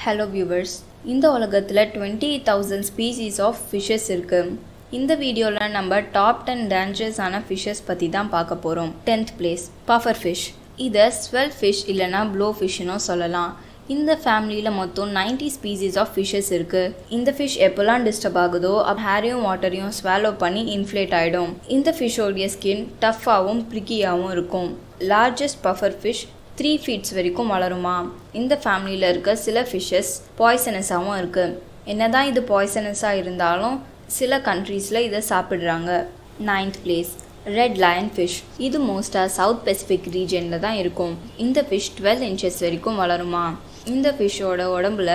Hello viewers, இந்த உலகத்தில் 20,000 species of fishes இருக்குது. இந்த வீடியோவில் நம்ம டாப் 10 டேஞ்சரஸான ஃபிஷ்ஷஸ் பற்றி தான் பார்க்க போகிறோம். 10th place buffer fish. இதை ஸ்வெல் ஃபிஷ் இல்லைனா ப்ளோ ஃபிஷ்னும் சொல்லலாம். இந்த ஃபேமிலியில் மொத்தம் 90 ஸ்பீசிஸ் ஆஃப் ஃபிஷ்ஷஸ் இருக்குது. இந்த ஃபிஷ் எப்போல்லாம் டிஸ்டர்ப் ஆகுதோ ஹேரையும் வாட்டரையும் ஸ்வாலோ பண்ணி இன்ஃப்ளேட் ஆகிடும். இந்த ஃபிஷ்ஷோடைய ஸ்கின் டஃப்பாகவும் ப்ரிக்கியாகவும் இருக்கும். லார்ஜஸ்ட் பஃபர் ஃபிஷ் 3 feet வரைக்கும் வளருமா. இந்த ஃபேமிலியில் இருக்க சில ஃபிஷ்ஷஸ் பாய்சனஸாகவும் இருக்குது. என்னதான் இது பாய்சனஸாக இருந்தாலும் சில கண்ட்ரீஸில் இதை சாப்பிட்றாங்க. 9th place red line fish. இது மோஸ்ட்டாக சவுத் பெசிஃபிக் ரீஜனில் தான் இருக்கும். இந்த ஃபிஷ் 12 inches வரைக்கும் வளருமா. இந்த ஃபிஷ்ஷோட உடம்புல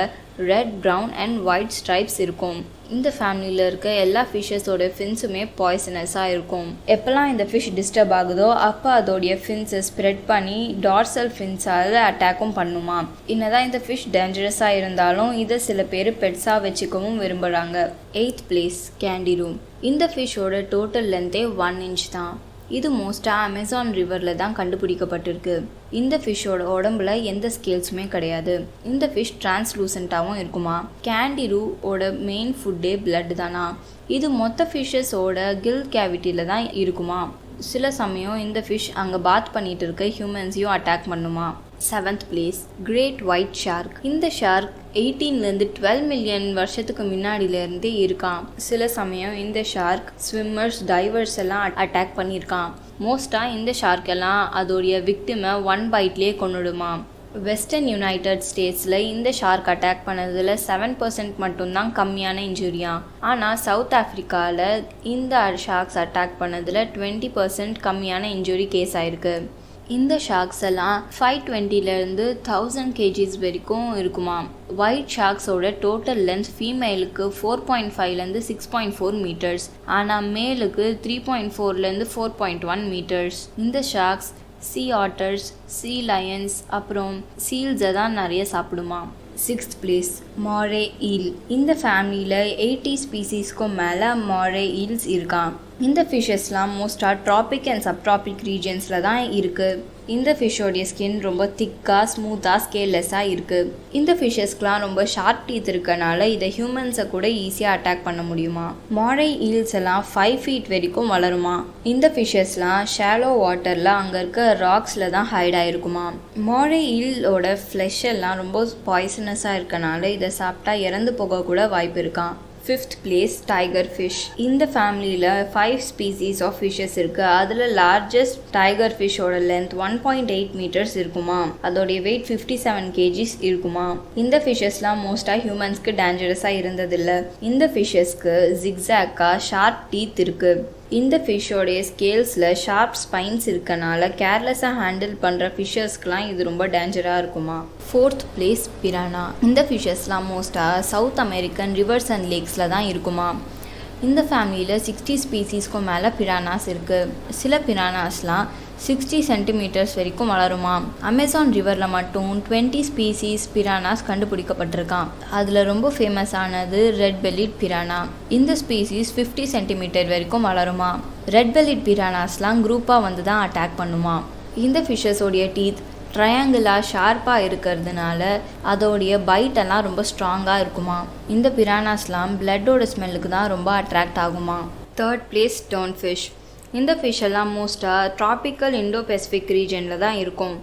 red, brown and white stripes இருக்கும். இந்த ஃபேமிலியில் இருக்க எல்லா ஃபிஷ்ஷஸோட ஃபின்ஸுமே பாய்சனஸாக இருக்கும். எப்போல்லாம் இந்த ஃபிஷ் டிஸ்டர்ப் ஆகுதோ அப்போ அதோடைய ஃபின்ஸை ஸ்ப்ரெட் பண்ணி டார்சல் ஃபின்ஸால் அட்டாக்கும் பண்ணுமா. என்னதான் இந்த ஃபிஷ் டேஞ்சரஸாக இருந்தாலும் இதை சில பேர் பெட்ஸாக வச்சுக்கவும் விரும்புகிறாங்க. 8th place கேண்டிரூ. இந்த ஃபிஷ்ஷோட டோட்டல் லென்த்தே 1 inch தான். இது மோஸ்ட்டாக அமேசான் ரிவரில் தான் கண்டுபிடிக்கப்பட்டிருக்கு. இந்த ஃபிஷ்ஷோட உடம்புல எந்த ஸ்கேல்ஸுமே கிடையாது. இந்த ஃபிஷ் டிரான்ஸ்லூசண்ட்டாகவும் இருக்குமா. கேண்டிரூவோட மெயின் ஃபுட்டே பிளட் தானா. இது மொத்த ஃபிஷ்ஷஸோட கில் கேவிட்டியில் தான் இருக்குமா. சில சமயம் இந்த ஃபிஷ் அங்கே பாத் பண்ணிட்டு இருக்க ஹியூமன்ஸையும் அட்டாக் பண்ணுமா. 7th place great white shark. இந்த ஷார்க் 18 to 12 மில்லியன் வருஷத்துக்கு முன்னாடியிலேருந்தே இருக்கான். சில சமயம் இந்த ஷார்க் ஸ்விம்மர்ஸ், டைவர்ஸ் எல்லாம் அட்டாக் பண்ணியிருக்கான். மோஸ்ட்டாக இந்த ஷார்க் எல்லாம் அதோடைய விக்டிமை 1 biteலேயே கொன்னுடுமா. வெஸ்டர்ன் யுனைடெட் ஸ்டேட்ஸில் இந்த ஷார்க் அட்டாக் பண்ணதில் 7% மட்டும்தான் கம்மியான இன்ஜுரியா. ஆனால் சவுத் ஆஃப்ரிக்காவில் இந்த ஷார்க்ஸ் அட்டாக் பண்ணதில் 20% கம்மியான இன்ஜுரி கேஸ் ஆயிருக்கு. இந்த ஷார்க்ஸ் எல்லாம் 520 to 1000 kgs வரைக்கும் இருக்குமா. ஒயிட் ஷார்க்ஸோட டோட்டல் லென்த் ஃபீமேலுக்கு 4.5 to 6.4 meters, ஆனால் மேலுக்கு 3.4 to 4.1 meters. இந்த ஷார்க்ஸ் சீ ஆட்டர்ஸ், சீ லயன்ஸ் அப்புறம் சீல்ஸை தான் நிறைய சாப்பிடுமா. 6th place மாரே eel. இந்த ஃபேமிலியில் 80 ஸ்பீசிஸ்க்கும் மேலே மாரே ஈல்ஸ் இருக்கான். இந்த ஃபிஷ்ஷஸ்லாம் மோஸ்ட்டாக ட்ராபிக் அண்ட் சப்ட்ராபிக் ரீஜன்ஸில் தான் இருக்குது. இந்த ஃபிஷ்ஷோடைய ஸ்கின் ரொம்ப திக்காக, ஸ்மூத்தாக, ஸ்கேல்லெஸ்ஸாக இருக்குது. இந்த ஃபிஷ்ஷஸ்க்கெலாம் ரொம்ப ஷார்ப் டீத் இருக்கனால இதை ஹியூமன்ஸை கூட ஈஸியாக அட்டாக் பண்ண முடியுமா. மாரே ஈல்ஸ் எல்லாம் 5 feet வரைக்கும் வளருமா. இந்த ஃபிஷ்ஷஸ்லாம் ஷாலோ வாட்டரில் அங்கே இருக்க ராக்ஸில் தான் ஹைட் ஆகிருக்குமா. மாரே ஈலோட ஃப்ளெஷ் எல்லாம் ரொம்ப பாய்சனஸாக இருக்கனால இதை சாப்பிட்டா இறந்து போக கூட வாய்ப்பு இருக்கான். 5th place tiger fish. இந்த ஃபேமிலியில் 5 ஸ்பீசிஸ் ஆஃப் ஃபிஷ்ஷஸ் இருக்குது. அதில் லார்ஜஸ்ட் டைகர் ஃபிஷ்ஷோட லென்த் 1.8 meters இருக்குமா. அதோடைய வெயிட் 57 kgs இருக்குமா. இந்த ஃபிஷ்ஷஸ்லாம் மோஸ்ட்டாக ஹியூமன்ஸ்க்கு டேஞ்சரஸாக இருந்ததில்லை. இந்த ஃபிஷ்ஷஸ்க்கு ஜிக்ஸாக்காக ஷார்ப் டீத் இருக்குது. இந்த ஃபிஷ்ஷோடைய ஸ்கேல்ஸில் ஷார்ப் ஸ்பைன்ஸ் இருக்கனால கேர்லெஸ்ஸாக ஹேண்டில் பண்ணுற ஃபிஷ்ஷஸ்க்கெலாம் இது ரொம்ப டேஞ்சராக இருக்குமா. 4th place Prana. இந்த ஃபிஷ்ஷஸ்லாம் மோஸ்ட்டாக சவுத் அமெரிக்கன் ரிவர்ஸ் அண்ட் லேக்ஸில் தான் இருக்குமா. இந்த ஃபேமிலியில் 60 ஸ்பீசிஸ்க்கும் மேலே பிரானாஸ் இருக்குது. சில பிரானாஸ்லாம் 60 centimeters வரைக்கும் வளருமா. அமேசான் ரிவரில் மட்டும் 20 ஸ்பீசிஸ் பிரானாஸ் கண்டுபிடிக்கப்பட்டிருக்கான். அதில் ரொம்ப ஃபேமஸானது ரெட் பெல்லிட் பிரானா. இந்த ஸ்பீசிஸ் 50 centimeter வரைக்கும் வளருமா. ரெட் பெல்லிட் பிரானாஸ்லாம் குரூப்பாக வந்து தான் அட்டாக் பண்ணுமா. இந்த ஃபிஷ்ஷஸோடைய டீத் ட்ரையாங்கிளாக ஷார்ப்பாக இருக்கிறதுனால அதோடைய பைட்டெல்லாம் ரொம்ப ஸ்ட்ராங்காக இருக்குமா. இந்த பிரானாஸ்லாம் பிளட்டோட ஸ்மெல்லுக்கு தான் ரொம்ப அட்ராக்ட் ஆகுமா. 3rd place stone fish. இந்த ஃபிஷ் எல்லாம் மோஸ்ட்டாக ட்ராபிக்கல் இண்டோ பெசிஃபிக் ரீஜனில் தான் இருக்கும்.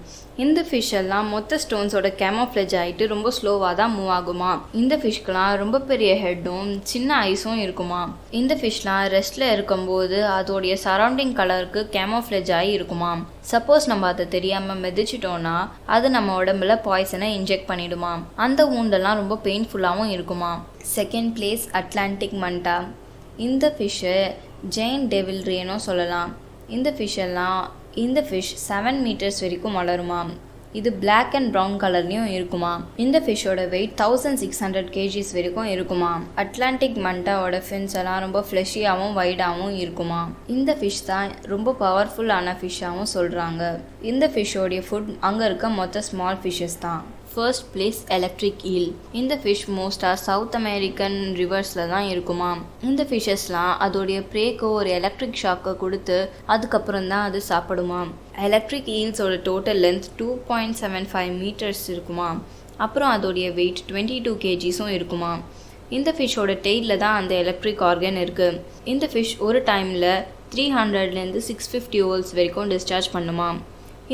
இந்த ஃபிஷ் எல்லாம் மொத்த ஸ்டோன்ஸோட கேமோஃப்ளேஜ் ஆகிட்டு ரொம்ப ஸ்லோவாக தான் மூவ் ஆகுமா. இந்த ஃபிஷ்க்கெலாம் ரொம்ப பெரிய ஹெட்டும் சின்ன ஐஸும் இருக்குமா. இந்த ஃபிஷ்லாம் ரெஸ்ட்டில் இருக்கும்போது அதோடைய சரௌண்டிங் கலருக்கு கேமோஃப்ளேஜ் ஆகி இருக்குமா. சப்போஸ் நம்ம அதை தெரியாமல் மிதிச்சிட்டோன்னா அது நம்ம உடம்புல பாய்சனை இன்ஜெக்ட் பண்ணிடுமா. அந்த ஊண்டெல்லாம் ரொம்ப பெயின்ஃபுல்லாகவும் இருக்குமா. 2nd place Atlantic மண்டா. இந்த ஃபிஷ்ஷை ஜெயின் டெவில் ரேனும் சொல்லலாம். இந்த ஃபிஷ் 7 meters வரைக்கும் வளருமா. இது பிளாக் அண்ட் ப்ரௌன் கலர்லேயும் இருக்குமா. இந்த ஃபிஷ்ஷோட வெயிட் 1600 kgs வரைக்கும் இருக்குமா. அட்லாண்டிக் மண்டாவோட ஃபின்ஸ் எல்லாம் ரொம்ப ஃப்ளெஷியாகவும் வைடாகவும் இருக்குமா. இந்த ஃபிஷ் தான் ரொம்ப பவர்ஃபுல்லான ஃபிஷ்ஷாகவும் சொல்கிறாங்க. இந்த ஃபிஷ்ஷோடைய ஃபுட் அங்கே இருக்க மொத்த ஸ்மால் ஃபிஷ்ஷஸ் தான். First place electric eel. இந்த ஃபிஷ் மோஸ்ட்டாக சவுத் அமெரிக்கன் ரிவர்ஸில் தான் இருக்குமா. இந்த ஃபிஷ்ஷஸ்லாம் அதோடைய ப்ரேக்கு ஒரு எலக்ட்ரிக் ஷாக்கை கொடுத்து அதுக்கப்புறம் தான் அது சாப்பிடுமா. எலக்ட்ரிக் ஈல்ஸோட டோட்டல் லென்த் 2.75 மீட்டர்ஸ் இருக்குமா. அப்புறம் அதோடைய வெயிட் 22 kgsம் இருக்குமா. இந்த ஃபிஷ்ஷோட டெய்லில் தான் அந்த எலக்ட்ரிக் ஆர்கன் இருக்குது. இந்த ஃபிஷ் ஒரு டைமில் 300லேருந்து 650 வோல்ட்ஸ் வரைக்கும் டிஸ்சார்ஜ் பண்ணுமா.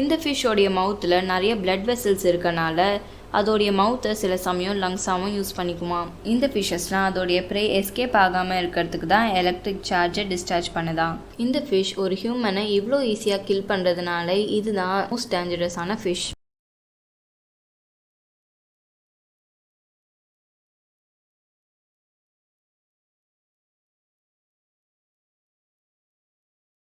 இந்த ஃபிஷ்ஷோடைய மவுத்தில் நிறைய பிளட் வெசல்ஸ் இருக்கனால அதோடைய மவுத்தை சில சமயம் லங்ஸாகவும் யூஸ் பண்ணிக்குமா. இந்த ஃபிஷ்ஷஸ்லாம் அதோடைய ப்ரே எஸ்கேப் ஆகாமல் இருக்கிறதுக்கு தான் எலக்ட்ரிக் சார்ஜை டிஸ்சார்ஜ் பண்ணுதான். இந்த ஃபிஷ் ஒரு ஹியூமனை இவ்வளோ ஈஸியாக கில் பண்ணுறதுனால இதுதான் மோஸ்ட் டேஞ்சரஸான ஃபிஷ்.